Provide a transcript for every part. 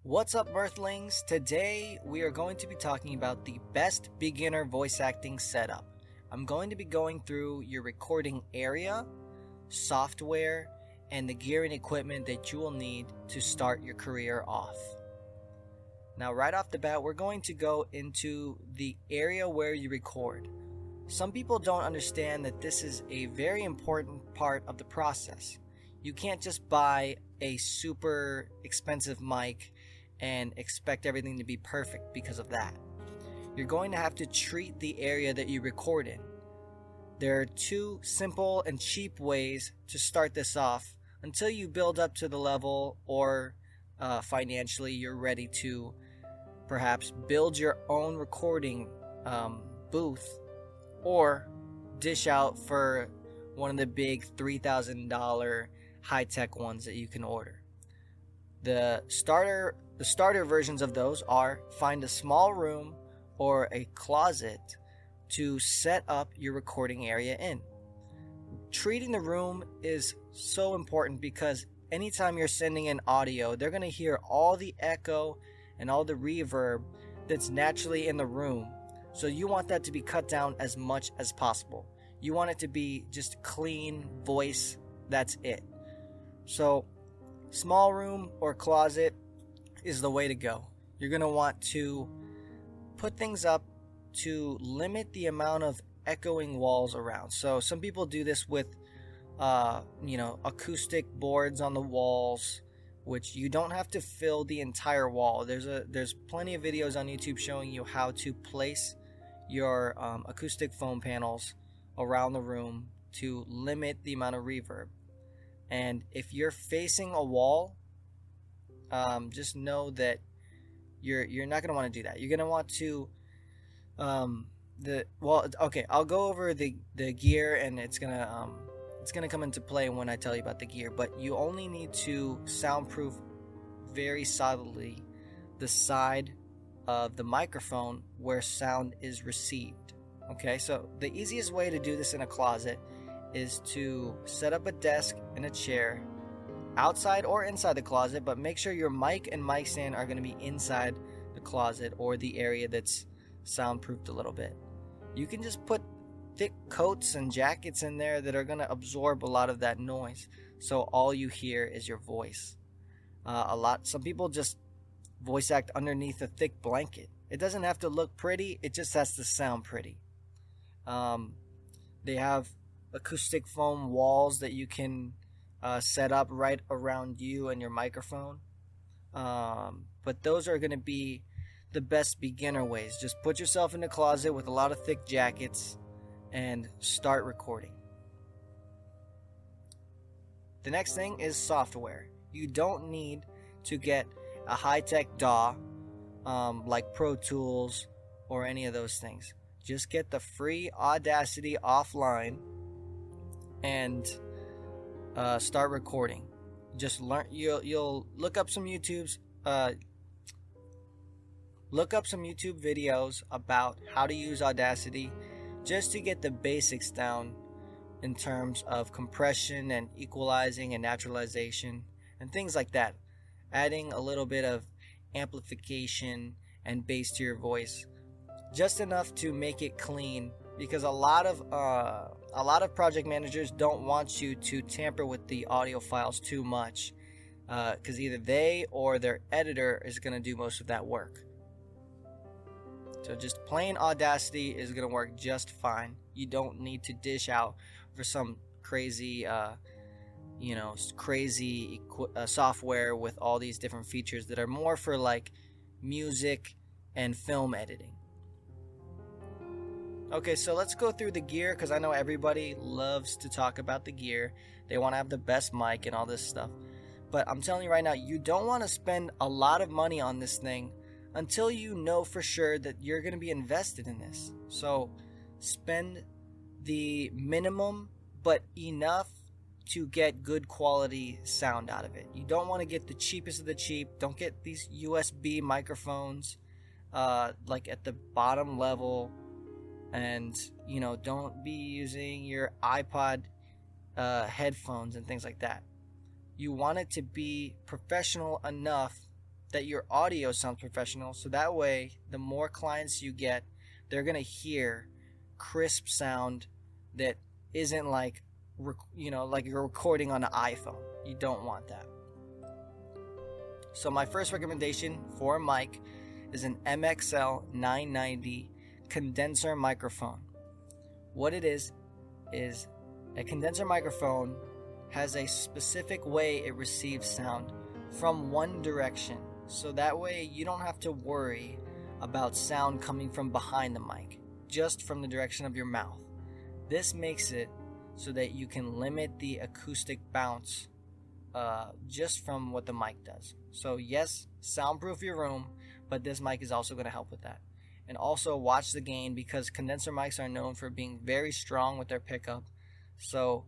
What's up, Mirthlings? Today we are going to be talking about the best beginner voice acting setup. I'm going to be going through your recording area, software, and the gear and equipment that you will need to start your career off. Now, right off the bat, we're going to go into the area where you record. Some people don't understand that this is a very important part of the process. You can't just buy a super expensive mic and expect everything to be perfect because of that. You're going to have to treat the area that you record in. There are two simple and cheap ways to start this off until you build up to the level or financially you're ready to perhaps build your own recording booth or dish out for one of the big $3,000 high-tech ones that you can order. The starter versions of those are find a small room or a closet to set up your recording area in. Treating the room is so important because anytime you're sending in audio, they're going to hear all the echo and all the reverb that's naturally in the room. So you want that to be cut down as much as possible. You want it to be just clean voice, that's it. So small room or closet is the way to go. You're going to want to put things up to limit the amount of echoing walls around. So some people do this with acoustic boards on the walls, which you don't have to fill the entire wall. There's plenty of videos on YouTube showing you how to place your acoustic foam panels around the room to limit the amount of reverb. And if you're facing a wall, just know that you're not going to want to do that. You're going to want to I'll go over the gear, and it's gonna come into play when I tell you about the gear. But you only need to soundproof very solidly the side of the microphone where sound is received. Okay, so the easiest way to do this in a closet is to set up a desk and a chair outside or inside the closet, but make sure your mic and mic stand are going to be inside the closet or the area that's soundproofed a little bit. You can just put thick coats and jackets in there that are going to absorb a lot of that noise, so all you hear is your voice. Some people just voice act underneath a thick blanket. It doesn't have to look pretty, it just has to sound pretty. They have acoustic foam walls that you can set up right around you and your microphone, but those are going to be the best beginner ways. Just put yourself in a closet with a lot of thick jackets and start recording. The next thing is software. You don't need to get a high-tech DAW like Pro Tools or any of those things. Just get the free Audacity offline and start recording. Just learn. You'll look up some YouTube videos about how to use Audacity, just to get the basics down in terms of compression and equalizing and naturalization and things like that. Adding a little bit of amplification and bass to your voice, just enough to make it clean. Because a lot of project managers don't want you to tamper with the audio files too much, because either they or their editor is going to do most of that work. So just plain Audacity is going to work just fine. You don't need to dish out for some crazy software with all these different features that are more for like music and film editing. Okay, so let's go through the gear, because I know everybody loves to talk about the gear. They want to have the best mic and all this stuff. But I'm telling you right now, you don't want to spend a lot of money on this thing until you know for sure that you're going to be invested in this. So spend the minimum, but enough to get good quality sound out of it. You don't want to get the cheapest of the cheap. Don't get these USB microphones like at the bottom level. And, don't be using your iPod headphones and things like that. You want it to be professional enough that your audio sounds professional, so that way the more clients you get, they're going to hear crisp sound that isn't like like you're recording on an iPhone. You don't want that. So my first recommendation for a mic is an MXL 990 condenser microphone. What it is a condenser microphone has a specific way it receives sound from one direction. So that way you don't have to worry about sound coming from behind the mic, just from the direction of your mouth. This makes it so that you can limit the acoustic bounce just from what the mic does. So yes, soundproof your room, but this mic is also going to help with that. And also watch the gain, because condenser mics are known for being very strong with their pickup. So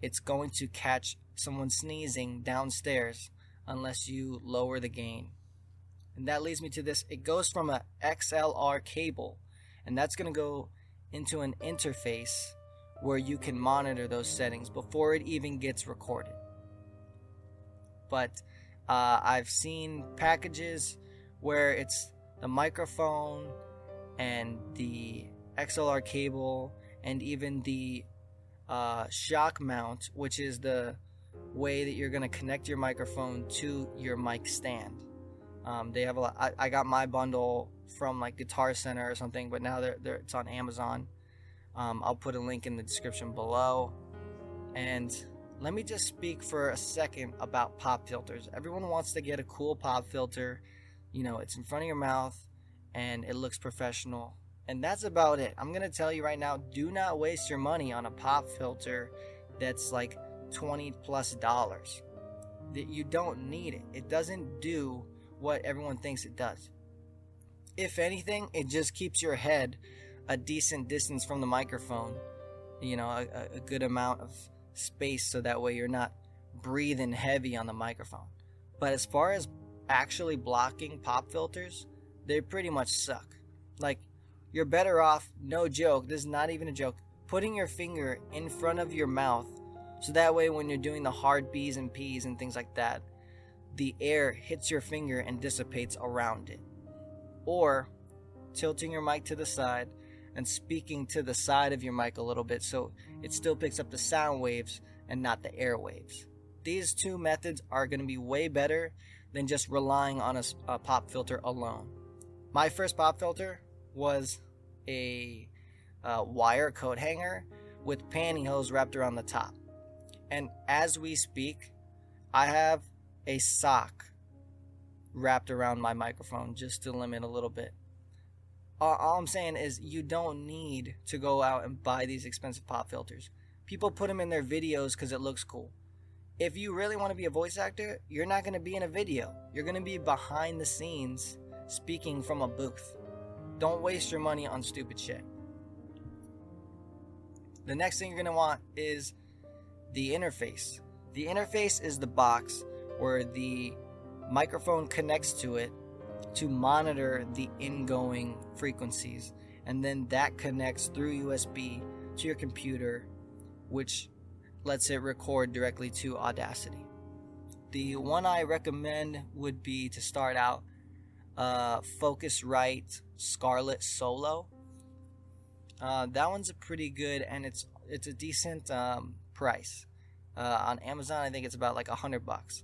it's going to catch someone sneezing downstairs unless you lower the gain. And that leads me to this. It goes from a XLR cable, and that's going to go into an interface where you can monitor those settings before it even gets recorded. But I've seen packages where it's the microphone and the XLR cable and even the shock mount, which is the way that you're going to connect your microphone to your mic stand. They have a lot. I got my bundle from like Guitar Center or something, but now it's on Amazon. I'll put a link in the description below. And let me just speak for a second about pop filters. Everyone wants to get a cool pop filter. It's in front of your mouth and it looks professional. And that's about it. I'm going to tell you right now, do not waste your money on a pop filter that's like $20+. You don't need it. It doesn't do what everyone thinks it does. If anything, it just keeps your head a decent distance from the microphone, a good amount of space, so that way you're not breathing heavy on the microphone. But as far as actually blocking pop filters, they pretty much suck. Like, you're better off, no joke, this is not even a joke, putting your finger in front of your mouth, so that way when you're doing the hard B's and P's and things like that, the air hits your finger and dissipates around it. Or tilting your mic to the side and speaking to the side of your mic a little bit so it still picks up the sound waves and not the air waves. These two methods are going to be way better than just relying on a pop filter alone. My first pop filter was a wire coat hanger with pantyhose wrapped around the top. And as we speak, I have a sock wrapped around my microphone just to limit a little bit. All I'm saying is you don't need to go out and buy these expensive pop filters. People put them in their videos because it looks cool. If you really want to be a voice actor, you're not going to be in a video. You're going to be behind the scenes speaking from a booth. Don't waste your money on stupid shit. The next thing you're going to want is the interface. The interface is the box where the microphone connects to it to monitor the ingoing frequencies, and then that connects through USB to your computer, which lets it record directly to Audacity. The one I recommend would be, to start out, Focusrite Scarlett Solo. That one's a pretty good, and it's a decent price. On Amazon, I think it's about like $100.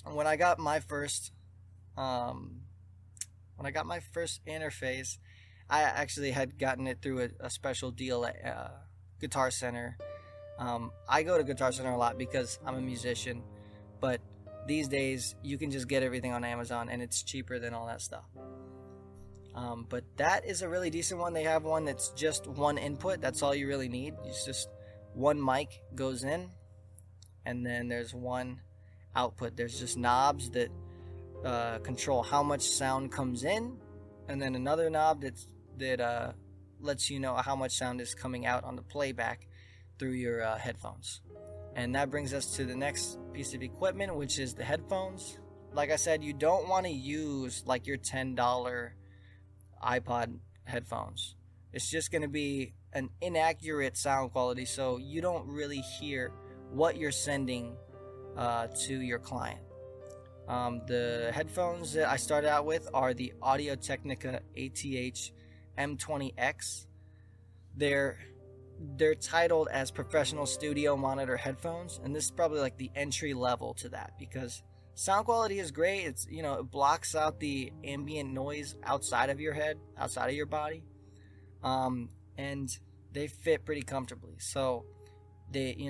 When I got my first interface, I actually had gotten it through a special deal at Guitar Center. I go to Guitar Center a lot because I'm a musician, but these days you can just get everything on Amazon and it's cheaper than all that stuff. But that is a really decent one. They have one that's just one input. That's all you really need. It's just one mic goes in, and then there's one output. There's just knobs that control how much sound comes in, and then another knob that lets you know how much sound is coming out on the playback through your headphones. And that brings us to the next piece of equipment, which is the headphones. Like I said, you don't want to use like your $10 iPod headphones. It's just going to be an inaccurate sound quality, so you don't really hear what you're sending to your client. The headphones that I started out with are the Audio-Technica ATH M20X. They're titled as professional studio monitor headphones, and this is probably like the entry level to that, because sound quality is great. It's, you know, it blocks out the ambient noise outside of your head, outside of your body, and they fit pretty comfortably. So it's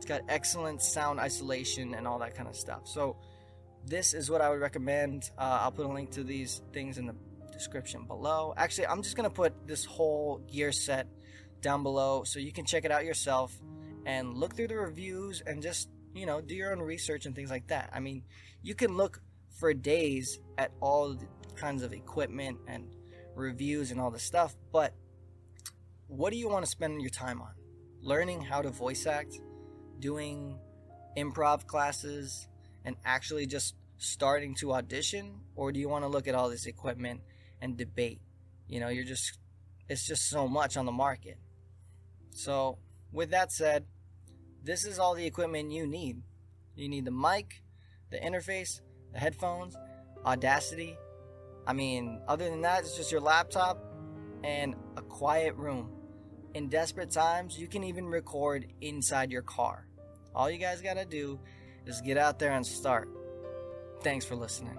got excellent sound isolation and all that kind of stuff. So this is what I would recommend. I'll put a link to these things in the description below. Actually, I'm just gonna put this whole gear set down below so you can check it out yourself and look through the reviews and just, you know, do your own research and things like that. I mean, you can look for days at all kinds of equipment and reviews and all this stuff, but what do you want to spend your time on? Learning how to voice act, doing improv classes, and actually just starting to audition? Or do you want to look at all this equipment and debate? You know, it's just so much on the market. So with that said, this is all the equipment you need. You need the mic, the interface, the headphones, Audacity. I mean, other than that, it's just your laptop and a quiet room. In desperate times, you can even record inside your car. All you guys gotta do is get out there and start. Thanks for listening.